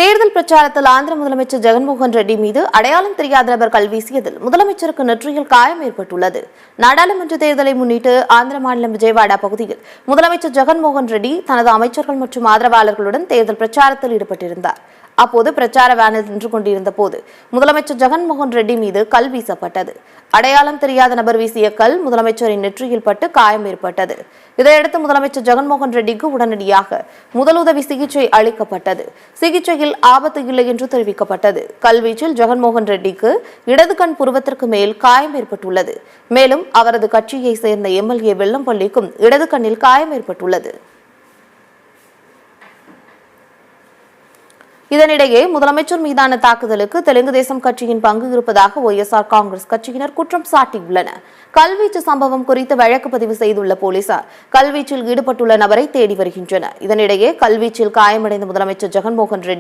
தேர்தல் பிரச்சாரத்தில் ஆந்திர முதலமைச்சர் ஜெகன்மோகன் ரெட்டி மீது அடையாளம் தெரியாத நபர் கல்வீசியதில் முதலமைச்சருக்கு நெற்றியில் காயம் ஏற்பட்டுள்ளது. நாடாளுமன்ற தேர்தலை முன்னிட்டு ஆந்திர மாநிலம் விஜயவாடா பகுதியில் முதலமைச்சர் ஜெகன்மோகன் ரெட்டி தனது அமைச்சர்கள் மற்றும் ஆதரவாளர்களுடன் தேர்தல் பிரச்சாரத்தில் ஈடுபட்டிருந்தார். அப்போது பிரச்சார வேனில் நின்று கொண்டிருந்த போது முதலமைச்சர் ஜெகன்மோகன் ரெட்டி மீது கல் வீசப்பட்டது. அடையாளம் தெரியாத நபர் வீசிய கல் முதலமைச்சரின் நெற்றியில் பட்டு காயம் ஏற்பட்டது. இதையடுத்து முதலமைச்சர் ஜெகன்மோகன் ரெட்டிக்கு உடனடியாக முதலுதவி சிகிச்சை அளிக்கப்பட்டது. சிகிச்சையில் ஆபத்து இல்லை என்று தெரிவிக்கப்பட்டது. கல்வீச்சில் ஜெகன்மோகன் ரெட்டிக்கு இடது கண் புருவத்திற்கு மேல் காயம் ஏற்பட்டுள்ளது. மேலும் அவரது கட்சியை சேர்ந்த எம்எல்ஏ வெல்லம்பள்ளிக்கும் இடது கண்ணில் காயம் ஏற்பட்டுள்ளது. இதனிடையே முதலமைச்சர் மீதான தாக்குதலுக்கு தெலுங்கு தேசம் கட்சியின் பங்கு இருப்பதாக ஒய்எஸ்ஆர் காங்கிரஸ் கட்சியினர் குற்றம் சாட்டியுள்ளனர். கல்வீச்சு சம்பவம் குறித்து வழக்கு பதிவு செய்துள்ள போலீசார் கல்வீச்சில் ஈடுபட்டுள்ள நபரை தேடி வருகின்றனர். இதனிடையே கல்வீச்சில் காயமடைந்த முதலமைச்சர் ஜெகன்மோகன் ரெட்டி